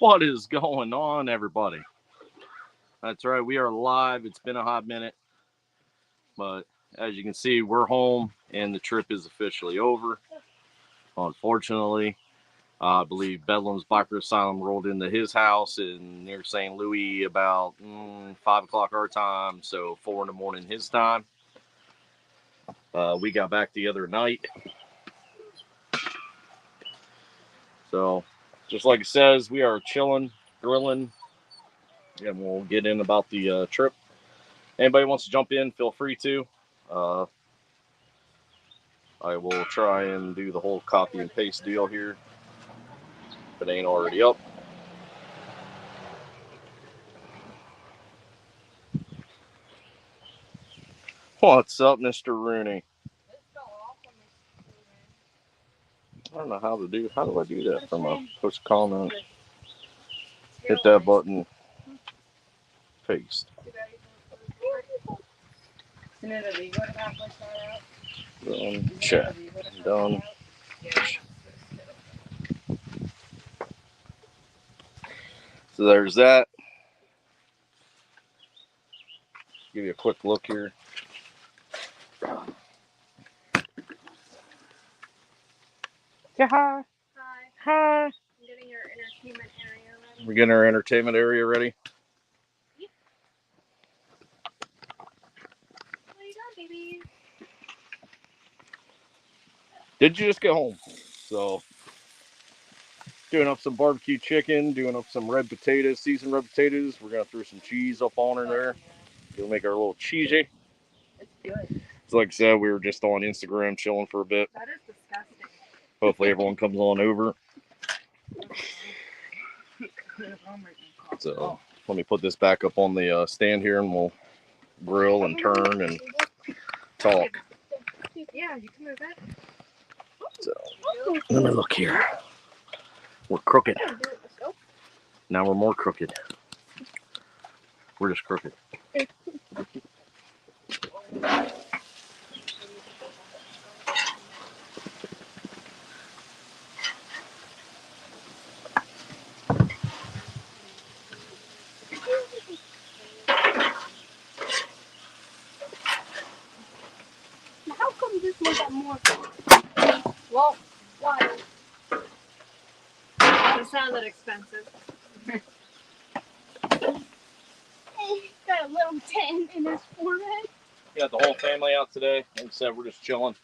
What is going on, everybody? That's right, we are live. It's been a hot minute, but as you can see, we're home and the trip is officially over. Unfortunately, I believe Bedlam's Biker Asylum rolled into his house in near St. Louis about 5 o'clock our time, so 4 in the morning his time. We got back the other night. So, just like it says, we are chilling, grilling, and we'll get in about the trip. Anybody wants to jump in, feel free to. Uh, I will try and do the whole copy and paste deal here if it ain't already up. What's up, Mr. Rooney? I don't know how to do. How do I do that from a post comment? Hit that button. Paste. Done. Chat. Done. So there's that. Give you a quick look here. Yeah, hi. Hi. I'm getting your entertainment area ready. We're getting our entertainment area ready. Yep. What are you doing, baby? Did you just get home? So, doing up some barbecue chicken, doing up some red potatoes, seasoned red potatoes. We're gonna throw some cheese up on her there. We'll make our little cheesy. It's good. So like I said, we were just on Instagram chilling for a bit. That is disgusting. Hopefully everyone comes on over. So let me put this back up on the stand here, and we'll grill and turn and talk. Yeah, you can move it. So let me look here. We're crooked. Now we're more crooked. We're just crooked. How come this one got more? Well, why? It sounded expensive. He's got a little tent in his forehead. Got the whole family out today. Like I said, we're just chilling.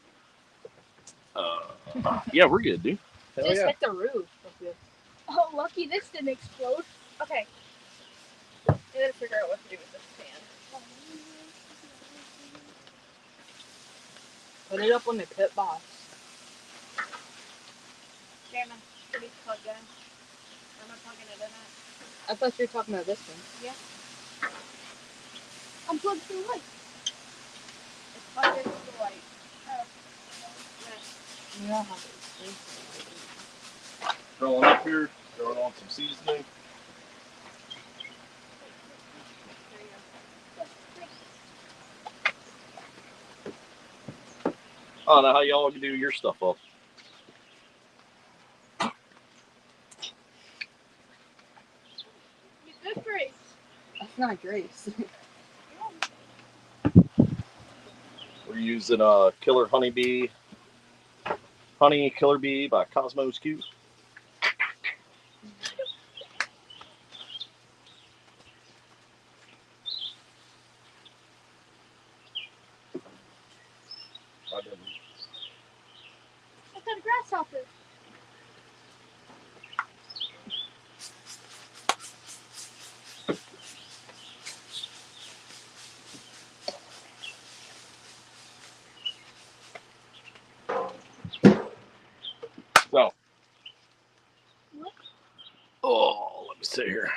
Yeah, we're good, dude. Hell just hit the roof. Oh, lucky this didn't explode. Okay. I gotta figure out what to do with this fan. Put it up on the pit box. Damn, it needs plugged in. Am I plugging it in it? I thought you were talking about this one. Yeah. I'm plugged through the light. It's plugged into the light. Oh. Yeah. You don't have it. Throwing up here, throwing on some seasoning. I don't know how y'all can do your stuff up. You good, Grace? That's not Grace. We're using a Killer Honeybee, Honey Killer Bee by Cosmos Q. What kind of grasshopper? So, what? Oh, let me see here.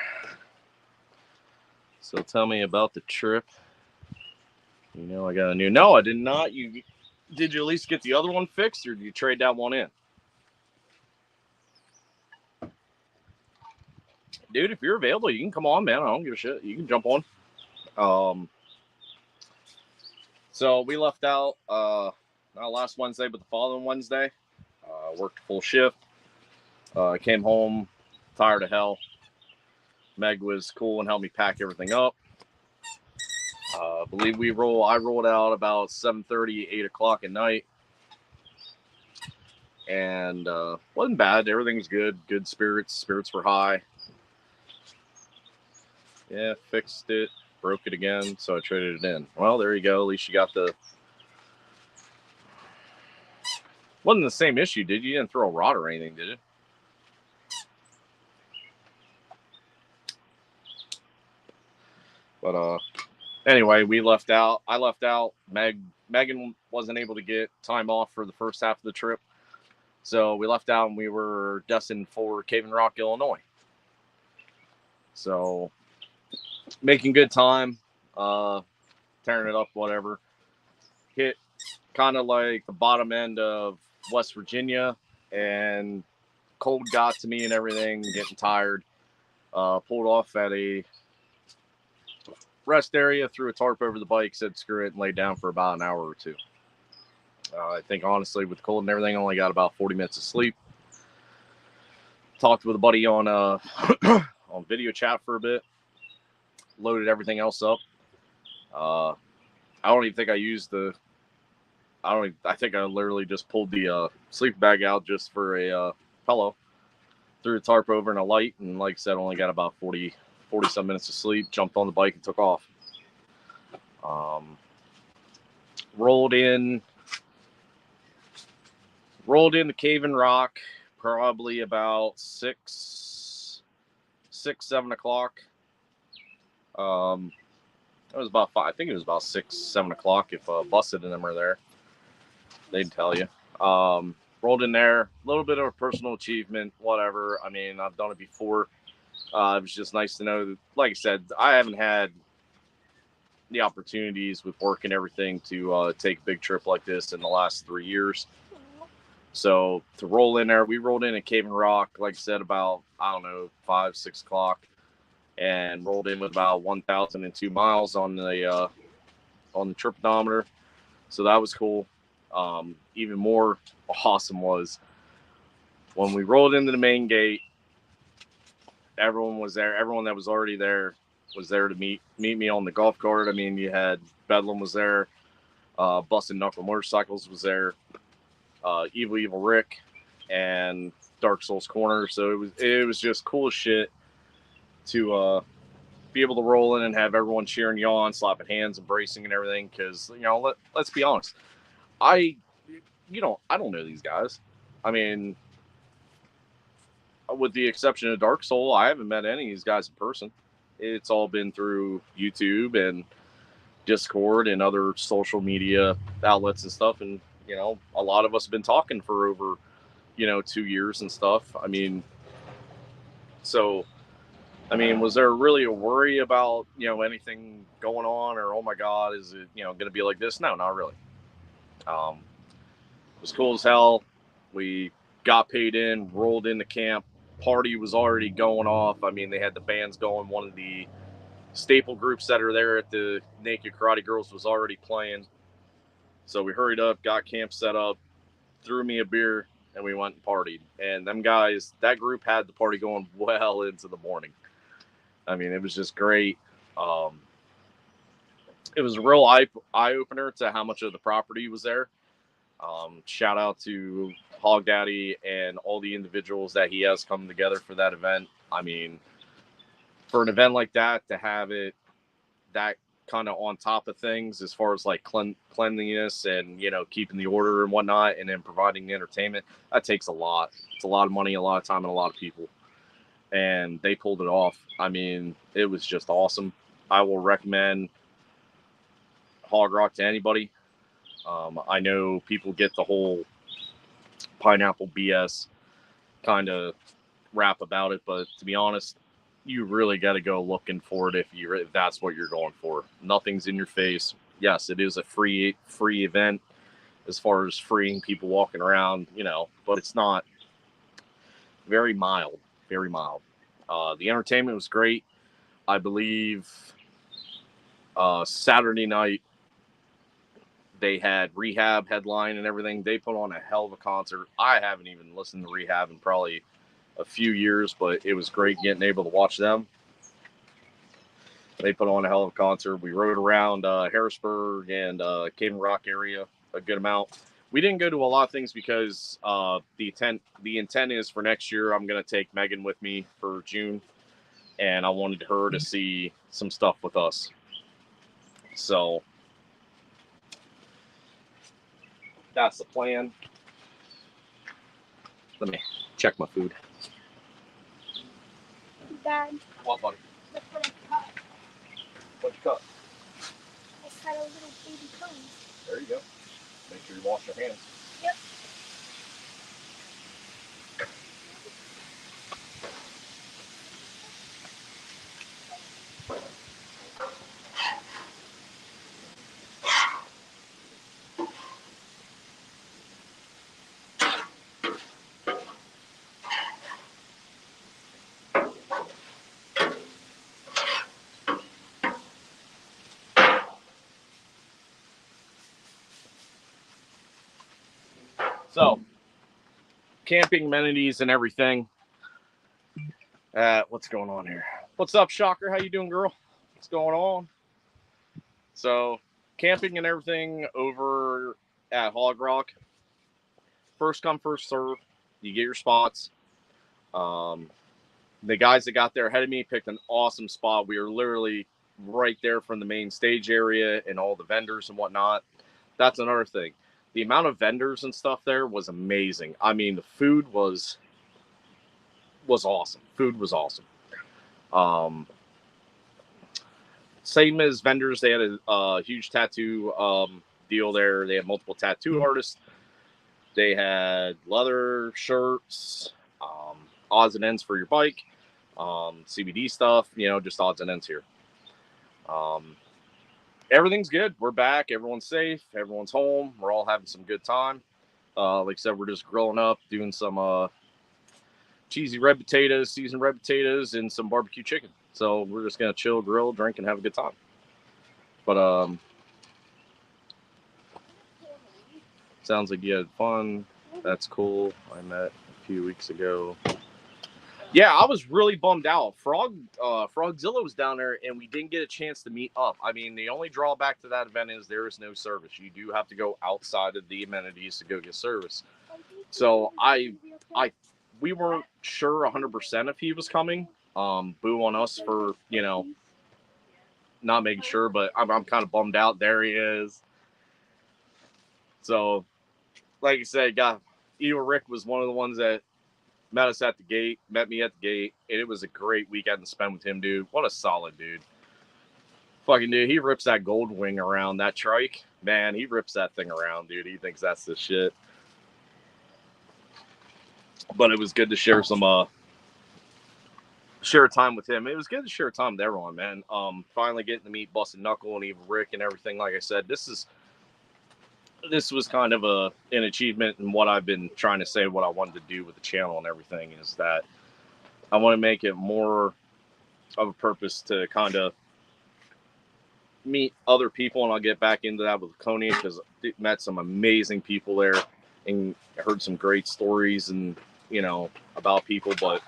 So tell me about the trip. You know, I got a new. No, I did not. Did you at least get the other one fixed, or did you trade that one in? Dude, if you're available, you can come on, man. I don't give a shit. You can jump on. So we left out not last Wednesday, but the following Wednesday. Worked a full shift. Came home tired of hell. Meg was cool and helped me pack everything up. I believe I rolled out about 7:30, 8 o'clock at night. And wasn't bad. Everything was good. Good spirits. Spirits were high. Yeah, fixed it. Broke it again, so I traded it in. Well, there you go. At least you got the... Wasn't the same issue, did you? You didn't throw a rod or anything, did you? But anyway, we left out. I left out. Megan wasn't able to get time off for the first half of the trip. So we left out and we were destined for Cave in Rock, Illinois. So making good time, tearing it up, whatever. Hit kind of like the bottom end of West Virginia, and cold got to me and everything, getting tired. Pulled off at a rest area, threw a tarp over the bike, said screw it, and laid down for about an hour or two. I think honestly, with the cold and everything, only got about 40 minutes of sleep. Talked with a buddy on on video chat for a bit. Loaded everything else up. I don't even think I used the... I think I literally just pulled the sleep bag out just for a pillow. Threw a tarp over and a light, and like I said, only got about 40 some minutes of sleep. Jumped on the bike and took off. Rolled in the Cave in Rock probably about 7 o'clock. It was about 5. I think it was about 6, 7 o'clock. If Busted and them are there, they'd tell you. Rolled in there, a little bit of a personal achievement, whatever. I mean, I've done it before. It was just nice to know that, like I said, I haven't had the opportunities with work and everything to take a big trip like this in the last 3 years. So to roll in there, we rolled in at Cave in Rock, like I said, about, 5, 6 o'clock, and rolled in with about 1,002 miles on the trip odometer. So that was cool. Even more awesome was when we rolled into the main gate, everyone was there. Everyone that was already there was there to meet me on the golf cart. I mean, you had Bedlam was there, Busted Knuckle Motorcycles was there, Evil Rick, and Dark Souls Corner. So it was just cool as shit to be able to roll in and have everyone cheering you on, slapping hands, embracing and everything. Because let's be honest, I don't know these guys. I mean, with the exception of Dark Soul, I haven't met any of these guys in person. It's all been through YouTube and Discord and other social media outlets and stuff. And, a lot of us have been talking for over, 2 years and stuff. I mean, was there really a worry about, anything going on, or, oh my God, is it, going to be like this? No, not really. It was cool as hell. We got paid in, rolled into camp. Party was already going off. I mean, they had the bands going. One of the staple groups that are there at the Naked Karate Girls was already playing. So we hurried up, got camp set up, threw me a beer, and we went and partied. And them guys, that group had the party going well into the morning. I mean, it was just great. It was a real eye-opener to how much of the property was there. Shout out to Hog Daddy and all the individuals that he has come together for that event. I mean, for an event like that, to have it that kind of on top of things as far as like cleanliness and, keeping the order and whatnot, and then providing the entertainment, that takes a lot. It's a lot of money, a lot of time, and a lot of people. And they pulled it off. I mean, it was just awesome. I will recommend Hog Rock to anybody. I know people get the whole pineapple BS kind of rap about it, but to be honest, you really got to go looking for it if that's what you're going for. Nothing's in your face. Yes, it is a free event as far as freeing people walking around, but it's not. Very mild. The entertainment was great. I believe Saturday night they had Rehab headline and everything. They put on a hell of a concert. I haven't even listened to Rehab in probably a few years, but it was great able to watch them. They put on a hell of a concert. We rode around Harrisburg and Cave Rock area a good amount. We didn't go to a lot of things because the intent is for next year I'm going to take Megan with me for June, and I wanted her to see some stuff with us. So that's the plan. Let me check my food. Dad, What, buddy? look what I cut. What'd you cut? I cut a little baby cone. There you go. Make sure you wash your hands. Yep. So, camping amenities and everything. What's going on here? What's up, Shocker? How you doing, girl? What's going on? So, camping and everything over at Hog Rock. First come, first serve. You get your spots. The guys that got there ahead of me picked an awesome spot. We were literally right there from the main stage area and all the vendors and whatnot. That's another thing. The amount of vendors and stuff there was amazing. I mean, the food was awesome. Food was awesome. Same as vendors, they had a huge tattoo deal there. They had multiple tattoo artists. They had leather shirts, odds and ends for your bike, CBD stuff, just odds and ends here. Everything's good. We're back. Everyone's safe. Everyone's home. We're all having some good time. Like I said, we're just grilling up, doing some cheesy red potatoes, seasoned red potatoes, and some barbecue chicken. So we're just going to chill, grill, drink, and have a good time. But sounds like you had fun. That's cool. I met a few weeks ago. Yeah, I was really bummed out. Frogzilla was down there, and we didn't get a chance to meet up. I mean, the only drawback to that event is there is no service. You do have to go outside of the amenities to go get service. So we weren't sure 100% if he was coming. Boo on us for not making sure, but I'm kind of bummed out. There he is. So, like I said, Evil Rick was one of the ones that met us at the gate, met me at the gate, and it was a great weekend to spend with him, dude. What a solid dude. Fucking dude, he rips that gold wing around that trike. Man, he rips that thing around, dude. He thinks that's the shit. But it was good to share share time with him. It was good to share time with everyone, man. Finally getting to meet Busted Knuckle and Evil Rick and everything. Like I said, this was kind of an achievement, and what I've been trying to say, what I wanted to do with the channel and everything, is that I want to make it more of a purpose to kind of meet other people, and I'll get back into that with Coney, because I met some amazing people there and heard some great stories and about people. But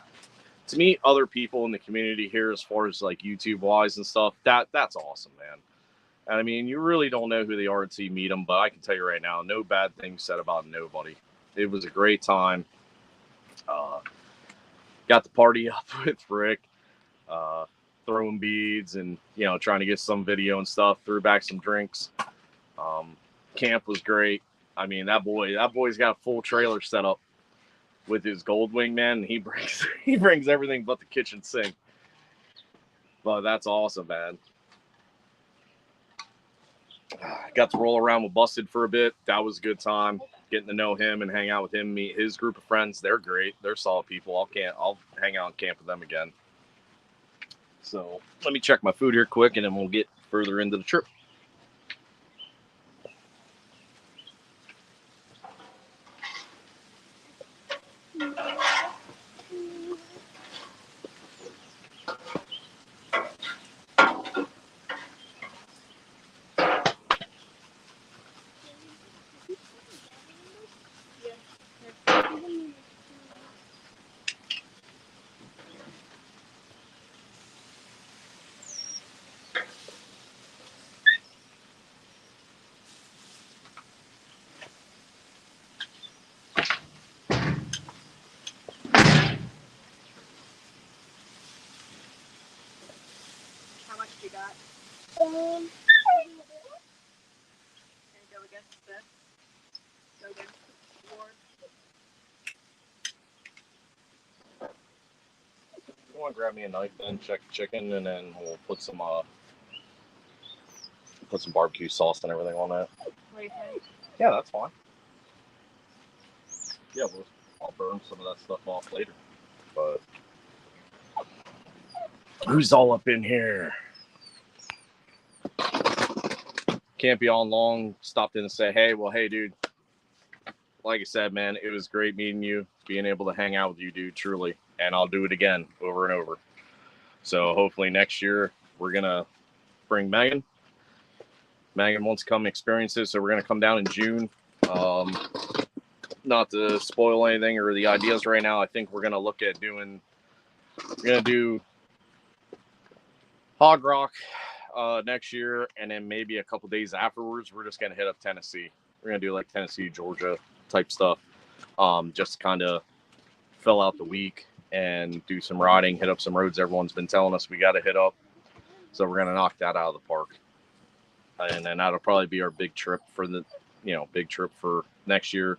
to meet other people in the community here, as far as like YouTube wise and stuff, that's awesome, man. And I mean, you really don't know who they are until you meet them, but I can tell you right now, no bad things said about nobody. It was a great time. Got the party up with Rick, throwing beads and trying to get some video and stuff. Threw back some drinks. Camp was great. I mean, that boy's got a full trailer set up with his Goldwing, man. And he brings everything but the kitchen sink. But that's awesome, man. Got to roll around with Busted for a bit. That was a good time. Getting to know him and hang out with him, meet his group of friends. They're great. They're solid people. I'll hang out and camp with them again. So let me check my food here quick, and then we'll get further into the trip. shot. Um, And go against this. Go against the board. You want to grab me a knife and check the chicken, and then we'll put some barbecue sauce and everything on that. What do you think? Yeah, that's fine. Yeah, I'll burn some of that stuff off later. But who's all up in here? Can't be on long. Stopped in and say, hey, dude. Like I said, man, it was great meeting you, being able to hang out with you, dude, truly. And I'll do it again over and over. So hopefully next year we're going to bring Megan. Megan wants to come experience it, so we're going to come down in June. Not to spoil anything or the ideas right now, I think we're going to look at do Hog Rock next year, and then maybe a couple days afterwards, we're just going to hit up Tennessee. We're going to do like Tennessee, Georgia type stuff, just to kind of fill out the week and do some riding, hit up some roads everyone's been telling us we got to hit up. So we're going to knock that out of the park. And then that'll probably be our big trip for next year.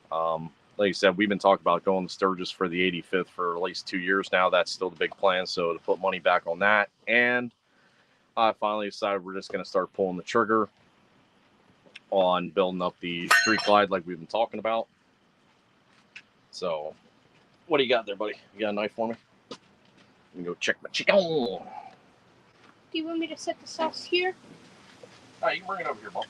Like I said, we've been talking about going to Sturgis for the 85th for at least 2 years now. That's still the big plan. So to put money back on that. And I finally decided we're just going to start pulling the trigger on building up the Street Glide like we've been talking about. So what do you got there, buddy? You got a knife for me? Let me go check my chicken. do you want me to set the sauce here? All right, you can bring it over here, Bob.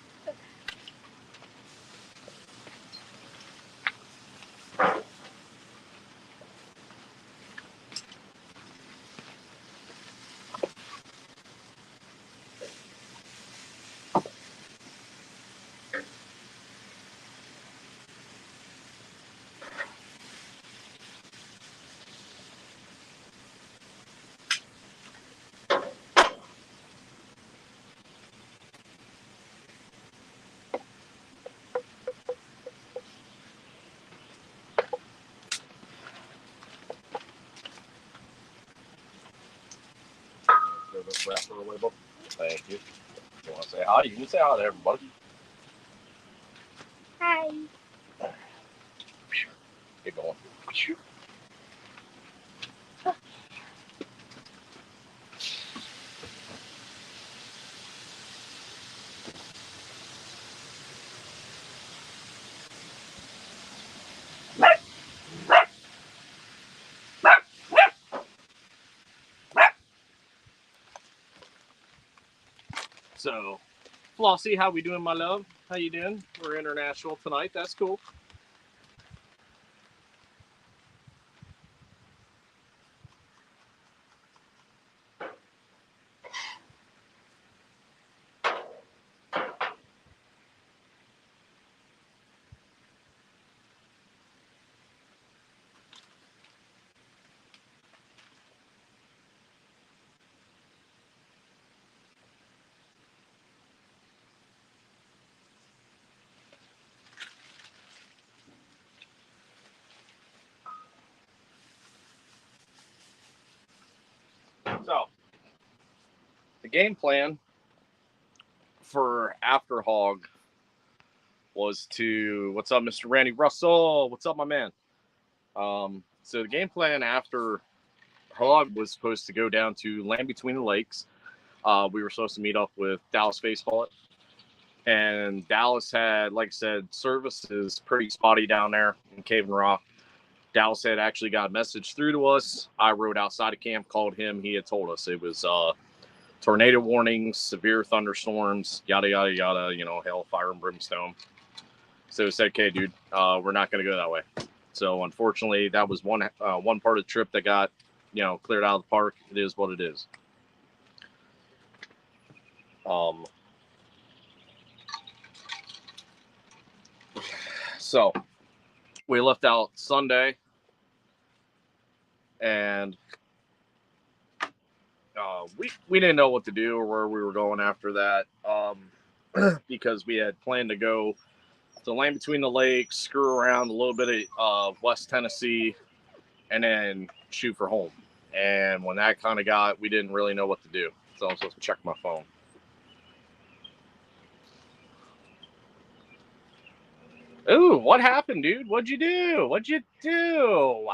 Thank you. You want to say hi? You can say hi to everybody. Hi. Get going. So, Flossie, how we doing, my love? How you doing? We're international tonight. That's cool. So, the game plan for After Hog was to, what's up, Mr. Randy Russell? What's up, my man? So the game plan after Hog was supposed to go down to Land Between the Lakes. We were supposed to meet up with Dallas Baseball. And Dallas had, like I said, service is pretty spotty down there in Cave and Rock. Dallas had actually got a message through to us. I rode outside of camp, called him. He had told us it was tornado warnings, severe thunderstorms, yada, yada, yada, hell, fire and brimstone. So we said, okay, dude, we're not going to go that way. So unfortunately, that was one part of the trip that got, cleared out of the park. It is what it is. So we left out Sunday, and we didn't know what to do or where we were going after that, because we had planned to go to Land Between the Lakes, screw around a little bit of West Tennessee, and then shoot for home. And when that kind of we didn't really know what to do. So I'm supposed to check my phone. Ooh, what happened, dude? What'd you do? What'd you do?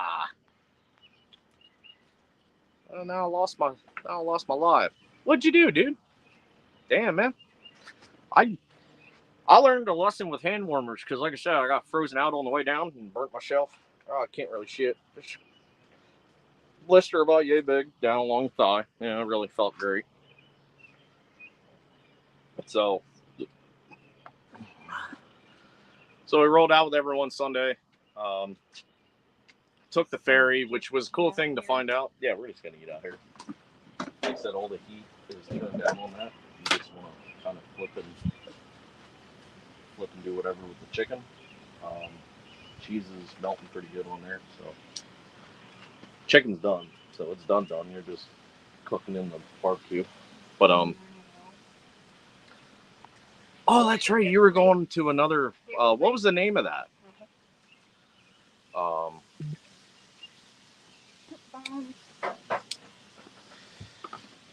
Oh, now I lost my live. What'd you do, dude? Damn, man. I learned a lesson with hand warmers because, like I said, I got frozen out on the way down and burnt my shelf. Oh, I can't really shit. Just blister about yay big down along the thigh. Yeah, it really felt great. So we rolled out with everyone Sunday. Took the ferry, which was a cool thing to find out. Yeah, we're just gonna get out here. Like I said, all the heat is turned down on that. You just want to kind of flip and do whatever with the chicken. Cheese is melting pretty good on there, so chicken's done. So it's done. You're just cooking in the barbecue. But oh, that's right. You were going to another. What was the name of that?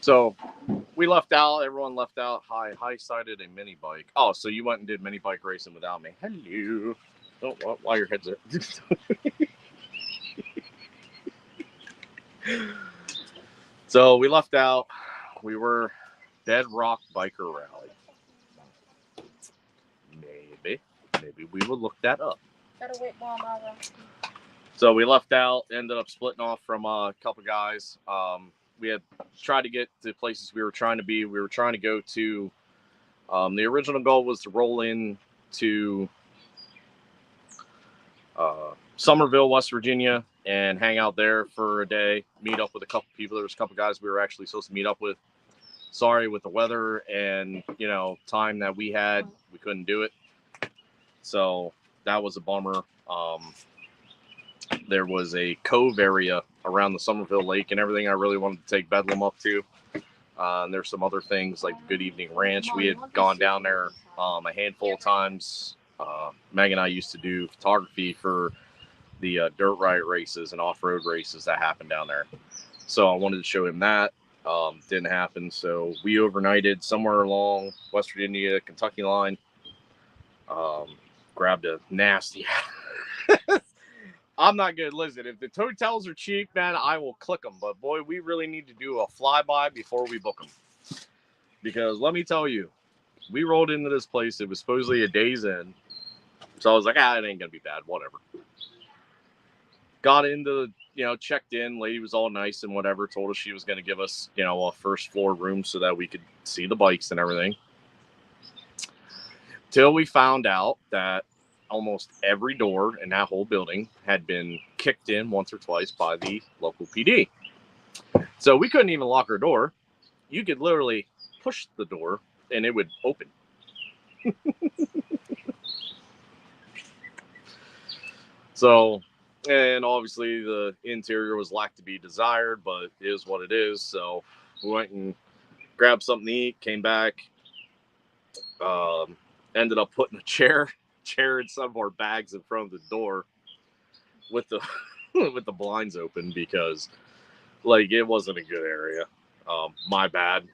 So we left out. Everyone left out. High-sided a mini bike. Oh, so you went and did mini bike racing without me. Hello. Oh, why your head's there? So we left out. We were Dead Rock Biker Rally. Maybe we will look that up. Gotta wait while I'm out. So we left out, ended up splitting off from a couple guys. We had tried to get to places we were trying to be. We were trying to go to, the original goal was to roll in to Somerville, West Virginia, and hang out there for a day, meet up with a couple people. There was a couple guys we were actually supposed to meet up with. Sorry, with the weather and, time that we had, we couldn't do it. So that was a bummer. There was a cove area around the Somerville Lake and everything I really wanted to take Bedlam up to. And there's some other things like Good Evening Ranch. We had gone down there a handful of times. Meg and I used to do photography for the dirt riot races and off-road races that happened down there. So I wanted to show him that. Didn't happen. So we overnighted somewhere along West Virginia, Kentucky line. Grabbed a nasty... I'm not good. Listen, if the hotels are cheap, man, I will click them. But, boy, we really need to do a flyby before we book them. Because let me tell you, we rolled into this place. It was supposedly a day's in. So I was like, it ain't going to be bad. Whatever. Got into, checked in. Lady was all nice and whatever. Told us she was going to give us, a first floor room so that we could see the bikes and everything. Till we found out that almost every door in that whole building had been kicked in once or twice by the local PD. So we couldn't even lock our door. You could literally push the door and it would open. So, and obviously the interior was lack to be desired, but it is what it is. So we went and grabbed something to eat, came back, ended up putting a chair and some of our bags in front of the door with the with the blinds open because it wasn't a good area. My bad.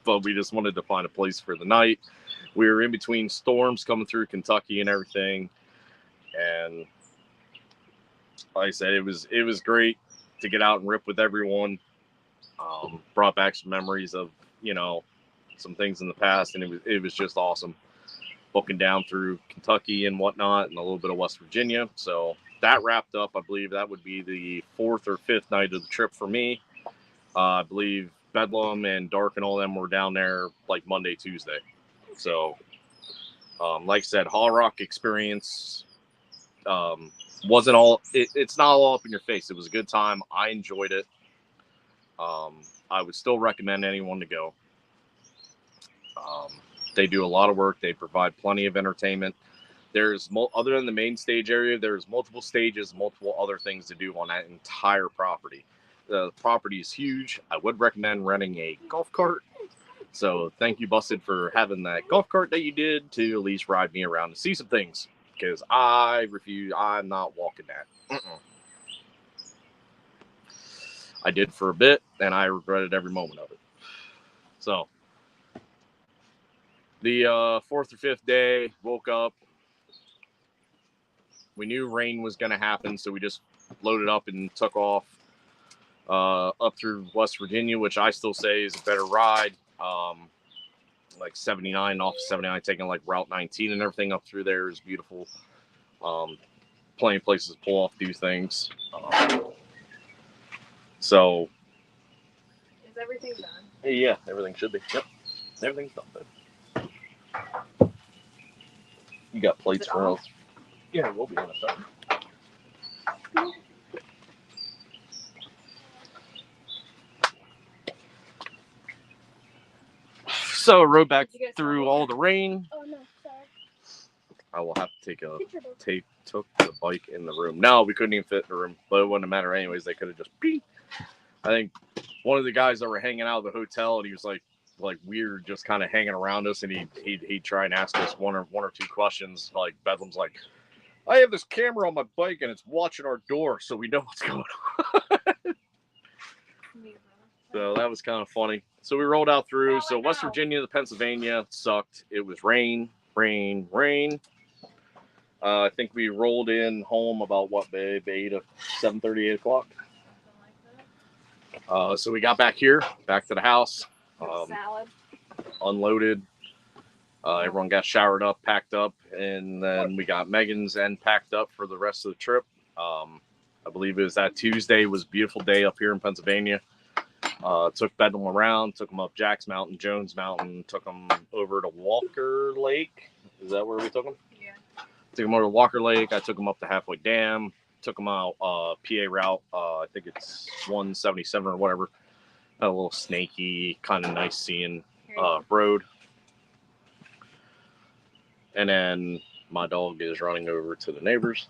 But we just wanted to find a place for the night. We were in between storms coming through Kentucky and everything. And like I said, it was great to get out and rip with everyone. Brought back some memories of, some things in the past, and it was just awesome. Booking down through Kentucky and whatnot, and a little bit of West Virginia. So that wrapped up. I believe that would be the 4th or 5th night of the trip for me. I believe Bedlam and Dark and all them were down there like Monday, Tuesday. So, like I said, Hall Rock experience wasn't all. It's not all up in your face. It was a good time. I enjoyed it. I would still recommend anyone to go. They do a lot of work. They provide plenty of entertainment. There's other than the main stage area, there's multiple stages, multiple other things to do on that entire property. The property is huge. I would recommend renting a golf cart. So thank you, Busted, for having that golf cart that you did to at least ride me around to see some things. Because I refuse. I'm not walking that. I did for a bit, and I regretted every moment of it. So the fourth or fifth day, woke up. We knew rain was going to happen, so we just loaded up and took off up through West Virginia, which I still say is a better ride. Like 79, off of 79, taking like Route 19 and everything up through there is beautiful. Plenty of places to pull off, do things. So, Is everything done? yeah, everything should be. Yep, everything's done. Babe. You got plates Is it for off? us? Yeah, we'll be in a second. So, rode back Did you guys through follow? all the rain. Oh no, sorry. I will have to take a Picture book. took the bike in the room. No, we couldn't even fit in the room, but it wouldn't matter anyways. They could have just beep. I think one of the guys that were hanging out of the hotel, and he was like weird, just kind of hanging around us, and he'd try and ask us one or two questions. Like Bedlam's like, I have this camera on my bike and it's watching our door, so we know what's going on. So that was kind of funny. So we rolled out through. So West Virginia to Pennsylvania sucked. It was rain. I think we rolled in home about what, babe? 7:30, 8 o'clock. So we got back here, back to the house, Salad. unloaded. Everyone got showered up, packed up, and then we got Megan's end packed up for the rest of the trip. I believe it was that Tuesday. It was a beautiful day up here in Pennsylvania. Took Bedlam around, took him up Jack's Mountain, Jones Mountain, took him over to Walker Lake. Is that where we took him? Yeah. Took him over to Walker Lake. I took him up to Halfway Dam. Took him out PA route. I think it's 177 or whatever. A little snaky, kind of nice seeing road. And then my dog is running over to the neighbors.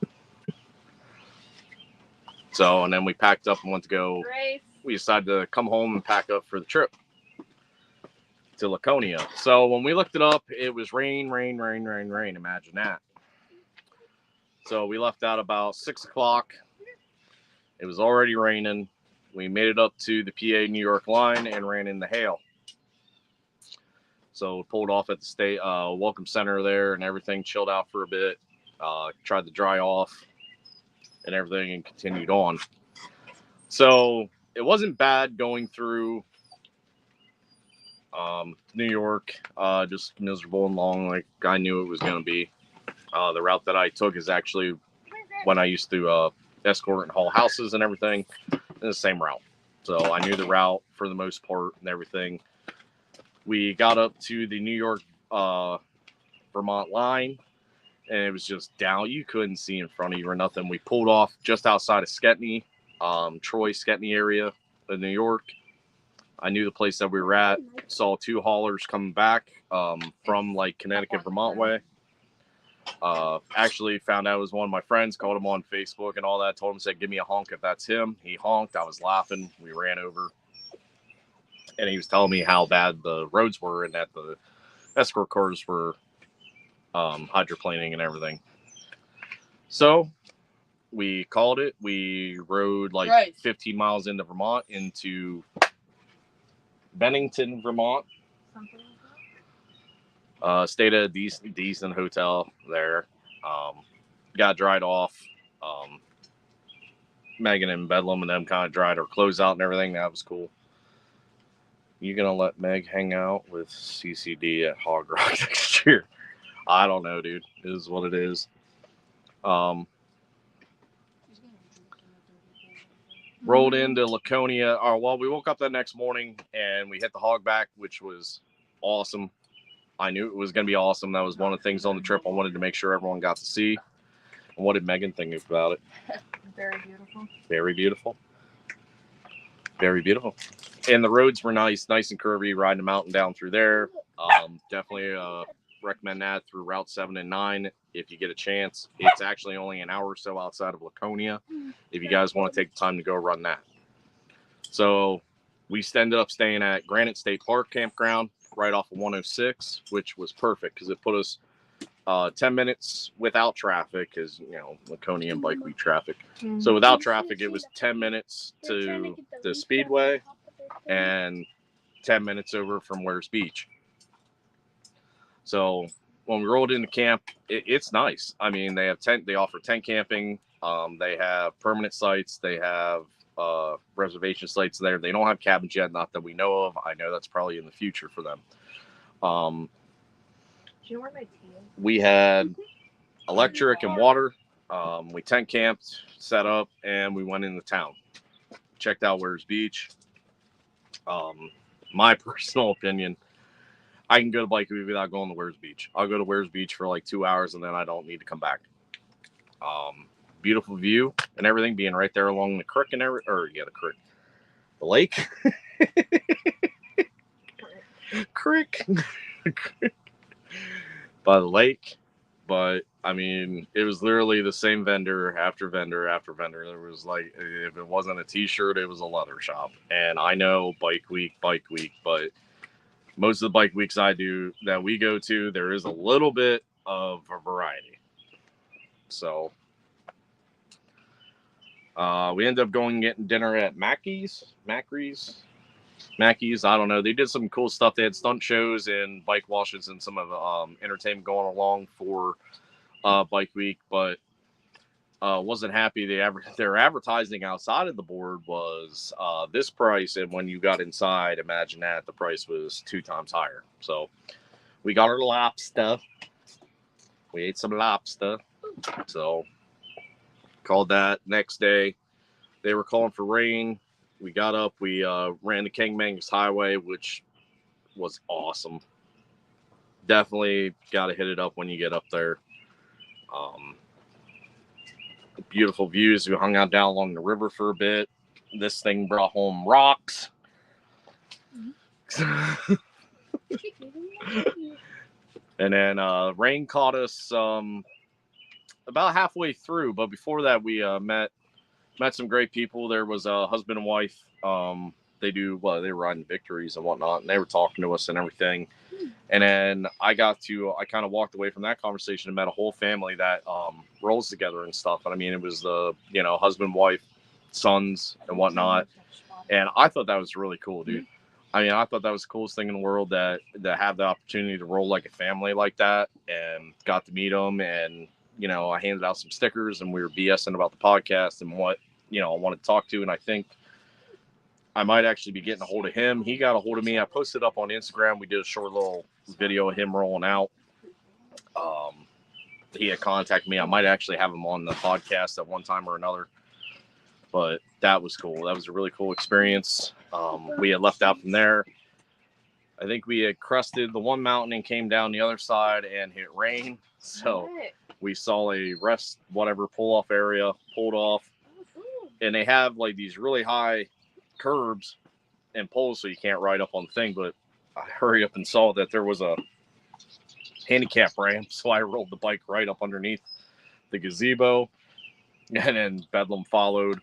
So, and then we packed up and went to go. Grace. We decided to come home and pack up for the trip to Laconia. So when we looked it up, it was rain. Imagine that. So we left out about 6 o'clock. It was already raining. We made it up to the PA New York line and ran in the hail. So pulled off at the state welcome center there and everything, chilled out for a bit, tried to dry off and everything, and continued on. So it wasn't bad going through New York, just miserable and long like I knew it was going to be. The route that I took is actually when I used to escort and haul houses and everything, the same route. So I knew the route for the most part and everything. We got up to the New York Vermont line, and it was just down. You couldn't see in front of you or nothing. We pulled off just outside of Sketney, Troy, Sketney area of New York. I knew the place that we were at. Saw 2 haulers coming back from like Connecticut, Vermont way. Actually found out it was one of my friends, called him on Facebook and all that, told him, said, give me a honk if that's him. He honked. I was laughing. We ran over. And he was telling me how bad the roads were and that the escort cars were hydroplaning and everything. So we called it. We rode like 15 miles into Vermont, into Bennington, Vermont. Something like Stayed at a decent hotel there. Got dried off. Megan and Bedlam and them kind of dried our clothes out and everything. That was cool. You gonna let Meg hang out with CCD at Hog Rock next year? I don't know, dude. It is what it is. Rolled into Laconia. Well, we woke up that next morning and we hit the Hogback, which was awesome. I knew it was going to be awesome. That was one of the things on the trip I wanted to make sure everyone got to see. And what did Megan think about it? Very beautiful. Very beautiful. Very beautiful. And the roads were nice and curvy, riding the mountain down through there. Definitely recommend that through Route 7 and 9 if you get a chance. It's actually only an hour or so outside of Laconia if you guys want to take the time to go run that. So we ended up staying at Granite State Park Campground right off of 106, which was perfect because it put us 10 minutes without traffic, because, you know, Laconia and Bike Week traffic. So without traffic, it was 10 minutes to the Speedway and 10 minutes over from Wares Beach. So when we rolled into camp, it's nice. I mean, they offer tent camping. They have permanent sites. They have reservation sites there. They don't have cabins yet, not that we know of. I know that's probably in the future for them. Do you know where my tea is? We had electric and water. We tent camped, set up, and we went into town. Checked out Wares Beach. My personal opinion, I can go to Bike Week without going to Wares Beach. I'll go to Wares Beach for like 2 hours and then I don't need to come back. Beautiful view and everything, being right there along the creek and the lake. Creek by the lake. But I mean, it was literally the same vendor after vendor after vendor. There was like, if it wasn't a t-shirt, it was a leather shop. And I know Bike Week, but most of the bike weeks that we go to, there is a little bit of a variety. So we ended up going and getting dinner at Mackey's. I don't know. They did some cool stuff. They had stunt shows and bike washes and some of the entertainment going along for Bike Week, but wasn't happy. Their advertising outside of the board was this price, and when you got inside, imagine that the price was 2 times higher. So we got our lobster. We ate some lobster. So called that. Next day, they were calling for rain. We got up. We ran the Kangamangas Highway, which was awesome. Definitely got to hit it up when you get up there. Beautiful views. We hung out down along the river for a bit. This thing brought home rocks. And then rain caught us about halfway through. But before that, we met some great people. There was a husband and wife. They were riding Victories and whatnot, and they were talking to us and everything. And then I kind of walked away from that conversation and met a whole family that rolls together and stuff. And I mean, it was the, husband, wife, sons and whatnot. And I thought that was really cool, dude. I mean, I thought that was the coolest thing in the world to have the opportunity to roll like a family like that, and got to meet them. And, I handed out some stickers and we were BSing about the podcast and what, I wanted to talk to. And I think I might actually be getting a hold of him. He got a hold of me. I posted up on Instagram. We did a short little video of him rolling out. He had contacted me. I might actually have him on the podcast at one time or another. But that was cool. That was a really cool experience. We had left out from there. I think we had crested the one mountain and came down the other side and hit rain. So we saw a pull-off area, pulled off. And they have like these really high curbs and poles so you can't ride up on the thing, but I hurried up and saw that there was a handicap ramp, so I rolled the bike right up underneath the gazebo, and then Bedlam followed,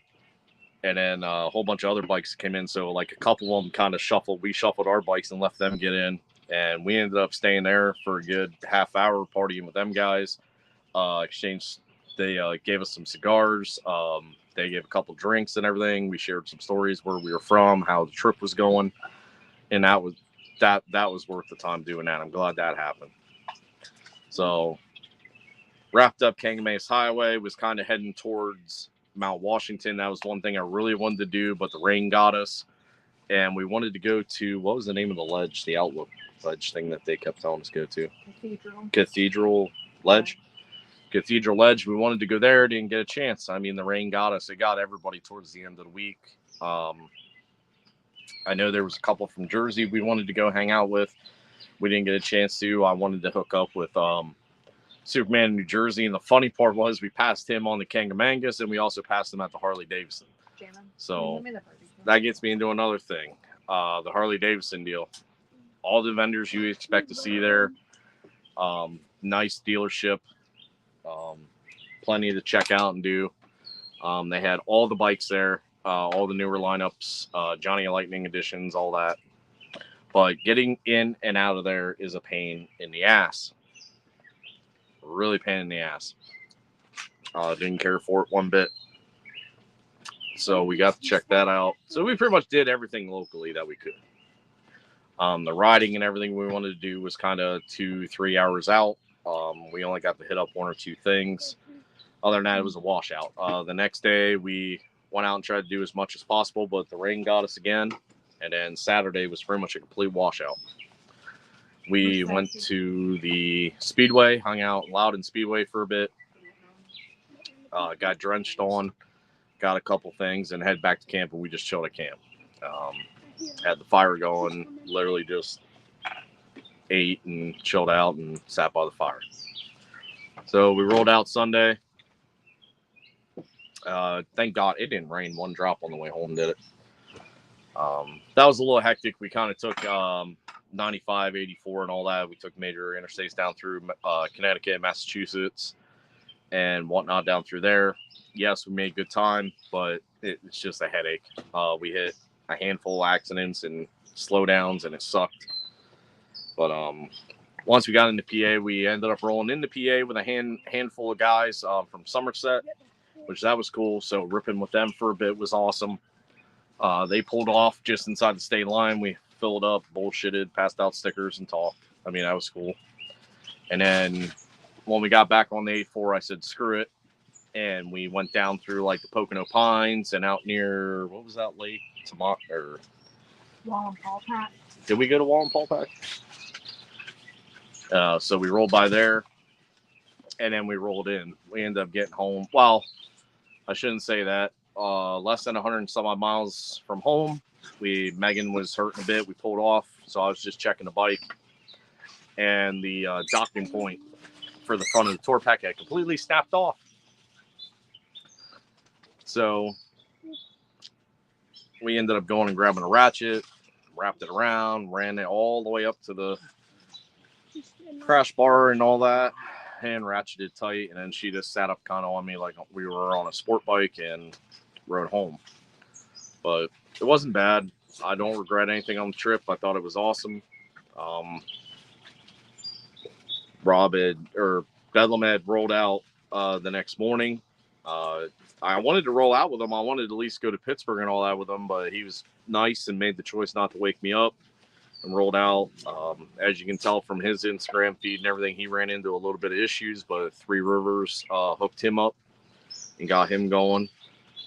and then a whole bunch of other bikes came in, so like a couple of them kind of we shuffled our bikes and left them get in, and we ended up staying there for a good half hour partying with them guys. They gave us some cigars. They gave a couple drinks and everything. We shared some stories where we were from, how the trip was going, and that was worth the time doing that. I'm glad that happened. So wrapped up Kangamangas Highway, was kind of heading towards Mount Washington. That was one thing I really wanted to do, but the rain got us, and we wanted to go to, what was the name of the ledge, the Outlook ledge thing that they kept telling us to go to? Cathedral Ledge. Cathedral Ledge. We wanted to go there, didn't get a chance. I mean, the rain got us. It got everybody towards the end of the week. I know there was a couple from Jersey we wanted to go hang out with. We didn't get a chance to. I wanted to hook up with Superman in New Jersey, and the funny part was we passed him on the Kangamangas, and we also passed him at the Harley Davidson. So that gets me into another thing, the Harley Davidson deal. All the vendors you expect to see there. Nice dealership. Plenty to check out and do. They had all the bikes there, all the newer lineups, Johnny Lightning editions, all that. But getting in and out of there is a pain in the ass. Really pain in the ass. Didn't care for it one bit. So we got to check that out. So we pretty much did everything locally that we could. The riding and everything we wanted to do was kind of 2-3 hours out. We only got to hit up one or two things. Other than that, it was a washout. The next day, we went out and tried to do as much as possible, but the rain got us again. And then Saturday was pretty much a complete washout. We went to the Speedway, hung out in Loudon Speedway for a bit, got drenched on, got a couple things, and head back to camp, and we just chilled at camp. Had the fire going, literally just ate and chilled out and sat by the fire. So we rolled out Sunday. Thank God it didn't rain one drop on the way home, did it? That was a little hectic. We kind of took 95, 84 and all that. We took major interstates down through Connecticut, Massachusetts, and whatnot down through there. Yes, we made good time, but it's just a headache. We hit a handful of accidents and slowdowns, and it sucked. But once we got into PA, we ended up rolling into PA with a handful of guys from Somerset, which that was cool. So ripping with them for a bit was awesome. They pulled off just inside the state line. We filled up, bullshitted, passed out stickers, and talked. I mean, that was cool. And then when we got back on the 84, I said, screw it. And we went down through like the Pocono Pines and out near, what was that lake? Or Wallenpaupack. did we go to Wallenpaupack? So we rolled by there, and then we rolled in. We ended up getting home. Well, I shouldn't say that. Less than 100 and some odd miles from home. Megan was hurting a bit. We pulled off, so I was just checking the bike, and the docking point for the front of the tour pack had completely snapped off. So we ended up going and grabbing a ratchet, wrapped it around, ran it all the way up to the crash bar and all that, and ratcheted tight. And then she just sat up kind of on me like we were on a sport bike and rode home. But it wasn't bad. I don't regret anything on the trip. I thought it was awesome. Bedlam had rolled out the next morning. I wanted to roll out with him. I wanted to at least go to Pittsburgh and all that with him, but he was nice and made the choice not to wake me up and rolled out. As you can tell from his Instagram feed and everything, he ran into a little bit of issues, but Three Rivers hooked him up and got him going.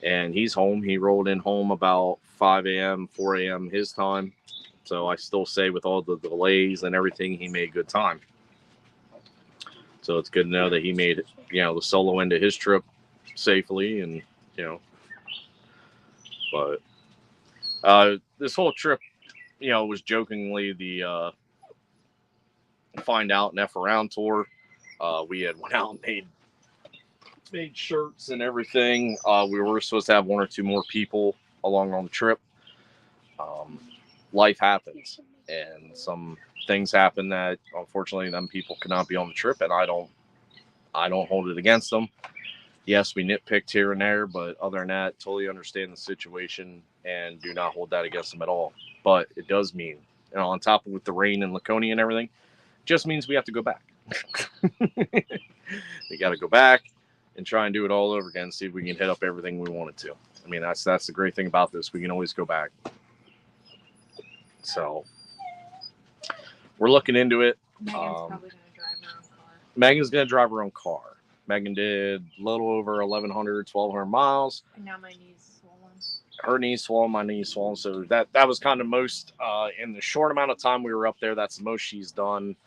And he's home. He rolled in home about 5 a.m., 4 a.m. his time. So I still say with all the delays and everything, he made good time. So it's good to know that he made, the solo end of his trip safely. And, but this whole trip, was jokingly the Find Out and F Around tour. We had went out and made shirts and everything. We were supposed to have one or two more people along on the trip. Life happens, and some things happen that unfortunately them people could not be on the trip, and I don't hold it against them. Yes, we nitpicked here and there, but other than that, totally understand the situation and do not hold that against them at all. But it does mean, on top of with the rain and Laconia and everything, just means we have to go back. We got to go back and try and do it all over again, see if we can hit up everything we wanted to. I mean, that's the great thing about this. We can always go back. So we're looking into it. Megan's probably going to drive her own car. Megan's going to drive her own car. Megan did a little over 1,100 miles. And now my knee's swollen. Her knee's swollen, my knee's swollen. So that was kind of most, in the short amount of time we were up there, that's the most she's done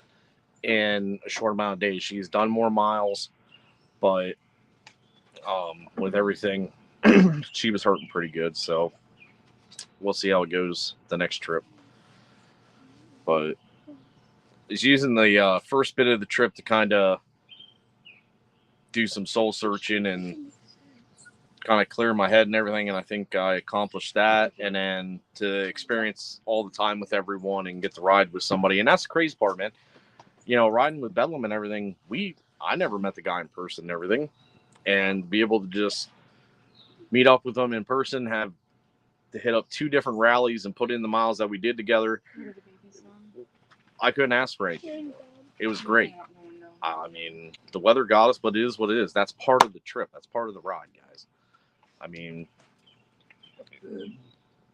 in a short amount of days. She's done more miles, but with everything, she was hurting pretty good. So we'll see how it goes the next trip. But it's using the first bit of the trip to kind of do some soul searching and kind of clear my head and everything. And I think I accomplished that. And then to experience all the time with everyone and get to ride with somebody. And that's the crazy part, man. Riding with Bedlam and everything, I never met the guy in person and everything. And be able to just meet up with them in person, have to hit up 2 different rallies and put in the miles that we did together. I couldn't ask for anything. It was great. I mean, the weather got us, but it is what it is. That's part of the trip. That's part of the ride, guys. I mean,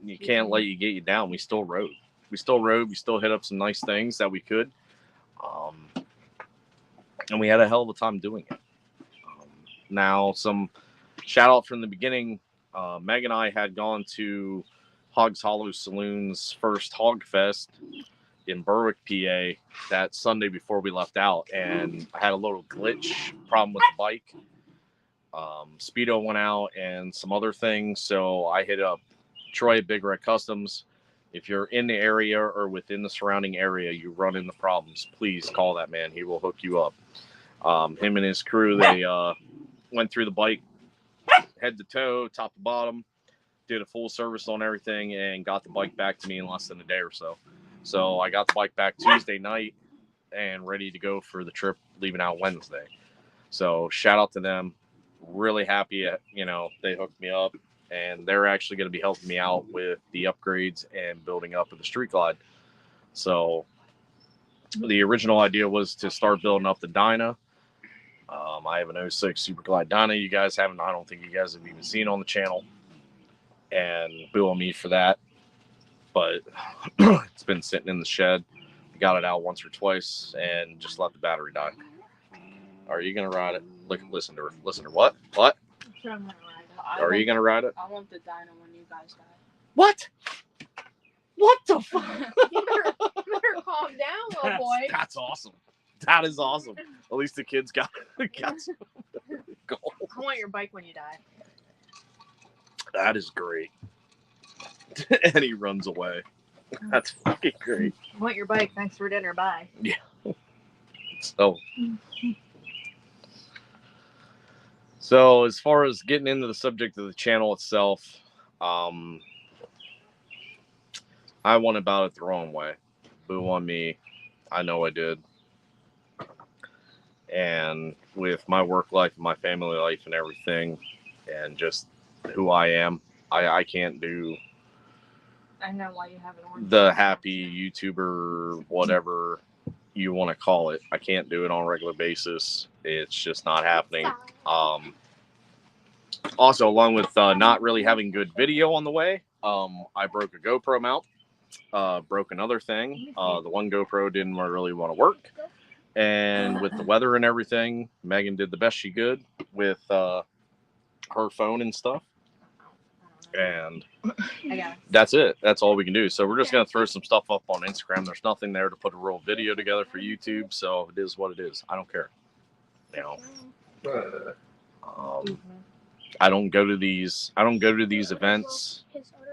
you can't let you get you down. We still rode. we still rode. We still hit up some nice things that we could. And we had a hell of a time doing it. Now, some shout out from the beginning. Meg and I had gone to Hogs Hollow Saloon's first Hog Fest in Berwick, PA, that Sunday before we left out, and I had a little glitch problem with the bike. Speedo went out and some other things, so I hit up Troy at Big Red Customs. If you're in the area or within the surrounding area, you run into problems, please call that man. He will hook you up. Him and his crew, they went through the bike head to toe, top to bottom, did a full service on everything, and got the bike back to me in less than a day or so. So I got the bike back Tuesday night and ready to go for the trip leaving out Wednesday. So shout out to them. Really happy, they hooked me up, and they're actually going to be helping me out with the upgrades and building up of the Street Glide. So the original idea was to start building up the Dyna. I have an 06 Super Glide Dyna. You guys haven't, I don't think you guys have even seen on the channel, and boo on me for that. But it's been sitting in the shed. Got it out once or twice and just let the battery die. Are you going to ride it? Listen to her. Listen to her. What? What? I'm sure I'm gonna ride it. Are you going to ride it? I want the Dyna when you guys die. What? What the fuck? You better calm down, little boy. That's awesome. That is awesome. At least the kids got some gold. I want your bike when you die. That is great. And he runs away. That's fucking great. I want your bike. Thanks for dinner. Bye. So as far as getting into the subject of the channel itself, I went about it the wrong way. Boo on me. I know I did. And with my work life and my family life and everything, and just who I am, I can't do I know why you have an orange. the happy YouTuber, whatever you want to call it. I can't do it on a regular basis. It's just not happening. Also, along with not really having good video on the way, I broke a GoPro mount, broke another thing. The one GoPro didn't really want to work. And with the weather and everything, Megan did the best she could with her phone and stuff. And that's it. That's all we can do. So we're just going to throw some stuff up on Instagram. There's nothing there to put a real video together for YouTube. So it is what it is. I don't care. I don't go to these events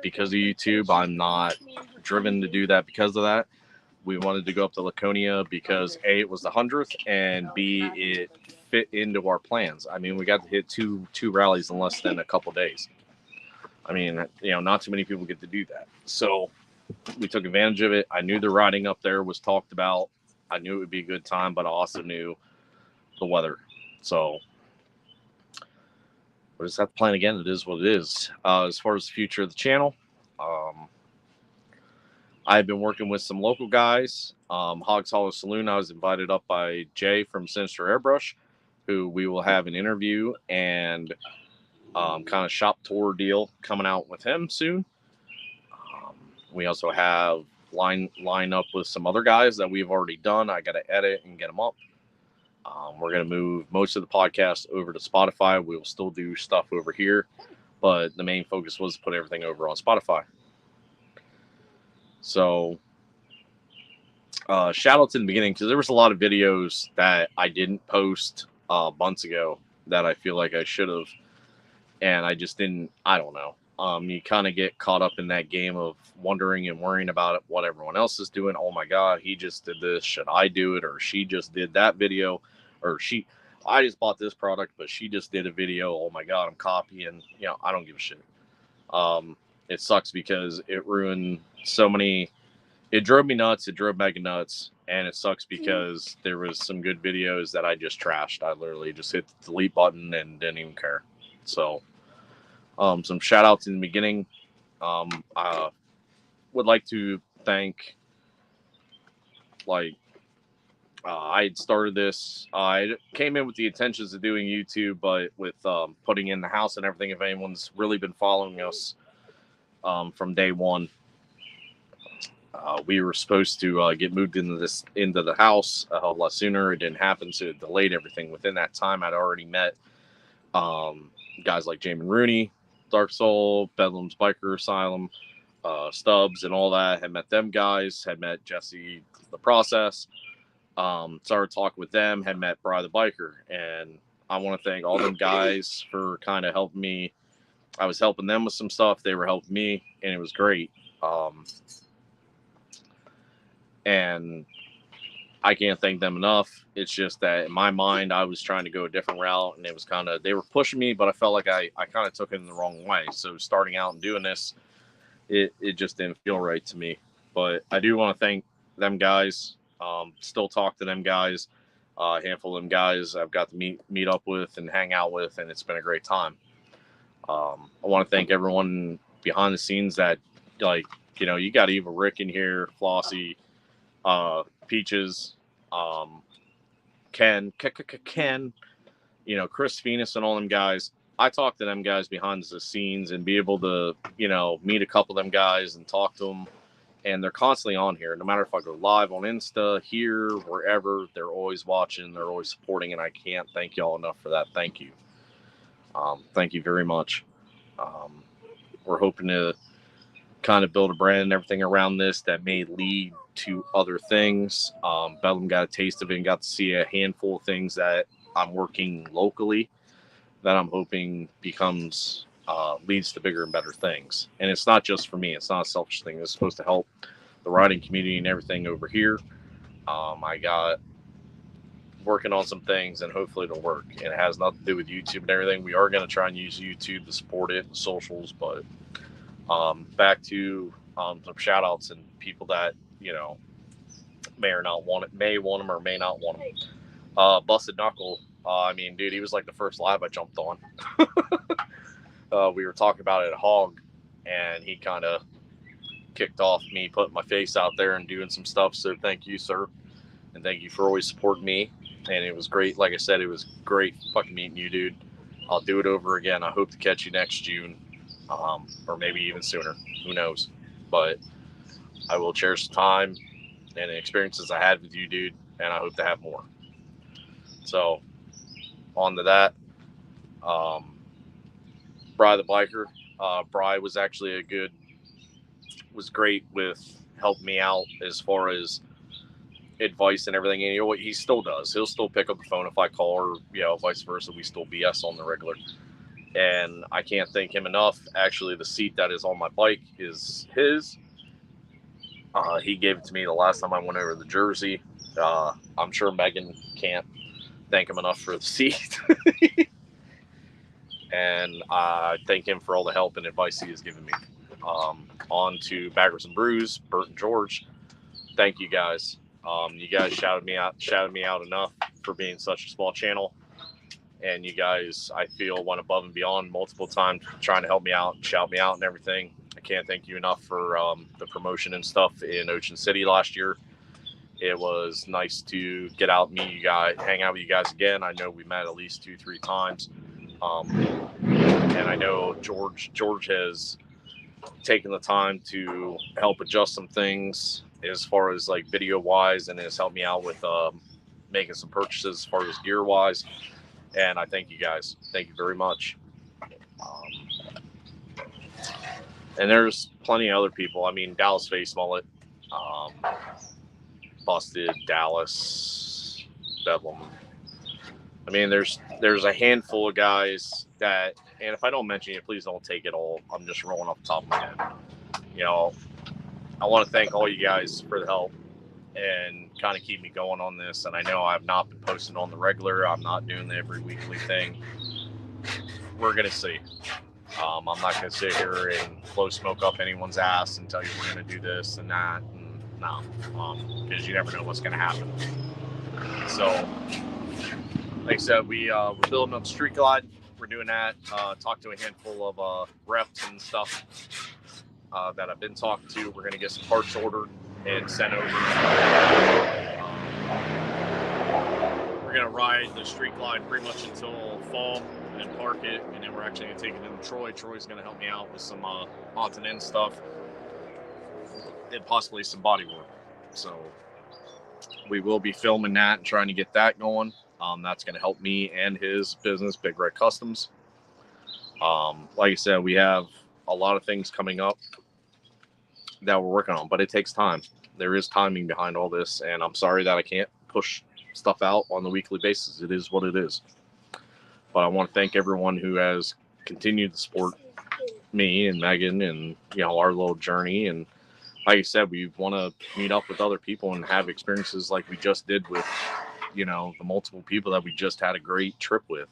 because of YouTube. I'm not driven to do that because of that. We wanted to go up to Laconia because A, it was the 100th, and B, it fit into our plans. I mean, we got to hit two rallies in less than a couple days. I mean, not too many people get to do that. So we took advantage of it. I knew the riding up there was talked about. I knew it would be a good time, but I also knew the weather. So we'll just have to plan again. It is what it is. As far as the future of the channel, I've been working with some local guys. Hogs Hollow Saloon, I was invited up by Jay from Sinister Airbrush, who we will have an interview and kind of shop tour deal coming out with him soon. We also have line up with some other guys that we've already done. I got to edit and get them up. We're going to move most of the podcast over to Spotify. We will still do stuff over here, but the main focus was to put everything over on Spotify. So shout out to the beginning, because there was a lot of videos that I didn't post months ago that I feel like I should have, and I just didn't. I don't know. You kind of get caught up in that game of wondering and worrying about what everyone else is doing. Oh my God, he just did this. Should I do it? Or she just did that video. Or I just bought this product, but she just did a video. Oh my God, I'm copying. I don't give a shit. It sucks because it ruined so many. It drove me nuts. It drove Megan nuts. And it sucks because there was some good videos that I just trashed. I literally just hit the delete button and didn't even care. So, some shout outs in the beginning. I would like to thank, I had started this. I came in with the intentions of doing YouTube, but with putting in the house and everything, if anyone's really been following us from day one, We were supposed to get moved into the house a hell of a lot sooner. It didn't happen, so it delayed everything. Within that time, I'd already met guys like Jamin Rooney, Dark Soul, Bedlam's Biker Asylum, Stubbs, and all that. Had met them guys. Had met Jesse the Process. Started talking with them. Had met Bri the Biker, and I want to thank all them guys for kind of helping me. I was helping them with some stuff. They were helping me, and it was great. And I can't thank them enough. It's just that in my mind, I was trying to go a different route, and it was kind of, they were pushing me, but I felt like I kind of took it in the wrong way. So starting out and doing this, it just didn't feel right to me. But I do want to thank them guys. Still talk to them guys. A handful of them guys I've got to meet up with and hang out with, and it's been a great time. I want to thank everyone behind the scenes that, like, you know, you got Eva Rick in here, Flossie, Peaches, Ken, you know, Chris Venus and all them guys. I talk to them guys behind the scenes and be able to, you know, meet a couple of them guys and talk to them. And they're constantly on here. No matter if I go live on Insta, here, wherever, they're always watching, they're always supporting, and I can't thank y'all enough for that. Thank you. Thank you very much. We're hoping to kind of build a brand and everything around this that may lead to other things. Bedlam got a taste of it and got to see a handful of things that I'm working locally that I'm hoping becomes leads to bigger and better things. And it's not just for me. It's not a selfish thing. It's supposed to help the riding community and everything over here. I got working on some things, and hopefully it'll work. And it has nothing to do with YouTube and everything. We are going to try and use YouTube to support it and socials, but back to some shout outs and people that, you know, may want them or may not want them. Busted Knuckle. I mean, dude, he was like the first live I jumped on. We were talking about it at Hog, and he kind of kicked off me putting my face out there and doing some stuff. So thank you, sir. And thank you for always supporting me. And it was great. Like I said, it was great fucking meeting you, dude. I'll do it over again. I hope to catch you next June, or maybe even sooner. Who knows? But I will cherish the time and the experiences I had with you, dude. And I hope to have more. So, on to that. Bri the Biker. Bri was actually was great with helping me out as far as advice and everything. And you know what? He still does. He'll still pick up the phone if I call, or, you know, vice versa. We still BS on the regular. And I can't thank him enough. Actually, the seat that is on my bike is his. He gave it to me the last time I went over to Jersey. I'm sure Megan can't thank him enough for the seat. And I thank him for all the help and advice he has given me. On to Baggers and Brews, Bert and George. Thank you guys. You guys shouted me out enough for being such a small channel. And you guys, I feel, went above and beyond multiple times trying to help me out and shout me out and everything. I can't thank you enough for the promotion and stuff in Ocean City last year. It was nice to get out and meet you guys, hang out with you guys again. I know we met at least 2-3 times. And I know George has taken the time to help adjust some things as far as like video wise, and has helped me out with making some purchases as far as gear wise. And I thank you guys. Thank you very much. And there's plenty of other people. I mean, Dallas Face Mullet, Busted, Dallas, Bedlam. I mean, there's a handful of guys that, and if I don't mention it, please don't take it all. I'm just rolling off the top of my head. You know, I want to thank all you guys for the help and kind of keep me going on this. And I know I've not been posting on the regular. I'm not doing the every weekly thing. We're going to see. I'm not going to sit here and blow smoke up anyone's ass and tell you we're going to do this and that. And no, because you never know what's going to happen. So, like I said, we're building up Street Glide. We're doing that. Talked to a handful of reps and stuff that I've been talking to. We're going to get some parts ordered and sent over. We're going to ride the Street Glide pretty much until fall and park it, and then we're actually going to take it into Troy. Troy's going to help me out with some odds and ends stuff. and possibly some body work. So we will be filming that and trying to get that going. That's going to help me and his business, Big Red Customs. Like I said, we have a lot of things coming up that we're working on, but it takes time. There is timing behind all this, and I'm sorry that I can't push stuff out on the weekly basis. It is what it is. But I want to thank everyone who has continued to support me and Megan and, you know, our little journey. And like I said, we want to meet up with other people and have experiences like we just did with, you know, the multiple people that we just had a great trip with.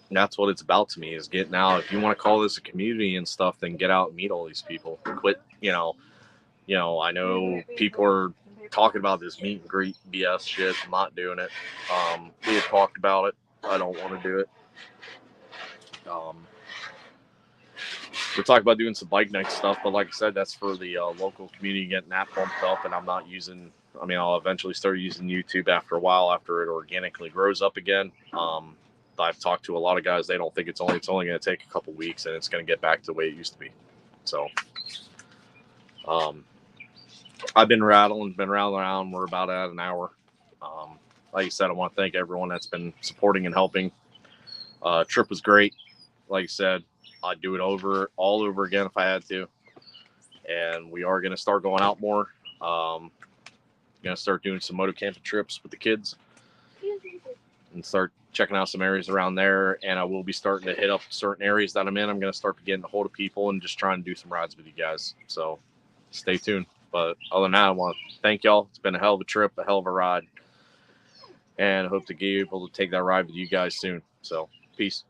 And that's what it's about to me, is getting out. If you want to call this a community and stuff, then get out and meet all these people. Quit, you know, I know people are talking about this meet and greet BS shit. I'm not doing it. We had talked about it. I don't want to do it. We're talking about doing some bike night stuff, but like I said, that's for the local community, getting that bumped up. And I'm not using, I mean, I'll eventually start using YouTube after a while, after it organically grows up again. I've talked to a lot of guys. They don't think it's only going to take a couple weeks and it's going to get back to the way it used to be. So, I've been rattling around. We're about at an hour. Like I said, I want to thank everyone that's been supporting and helping. Trip was great. Like I said, I'd do it all over again if I had to. And we are going to start going out more. Going to start doing some moto camping trips with the kids and start checking out some areas around there. And I will be starting to hit up certain areas that I'm in. I'm going to start getting a hold of people and just trying to do some rides with you guys. So stay tuned. But other than that, I want to thank y'all. It's been a hell of a trip, a hell of a ride. And I hope to be able to take that ride with you guys soon. So peace.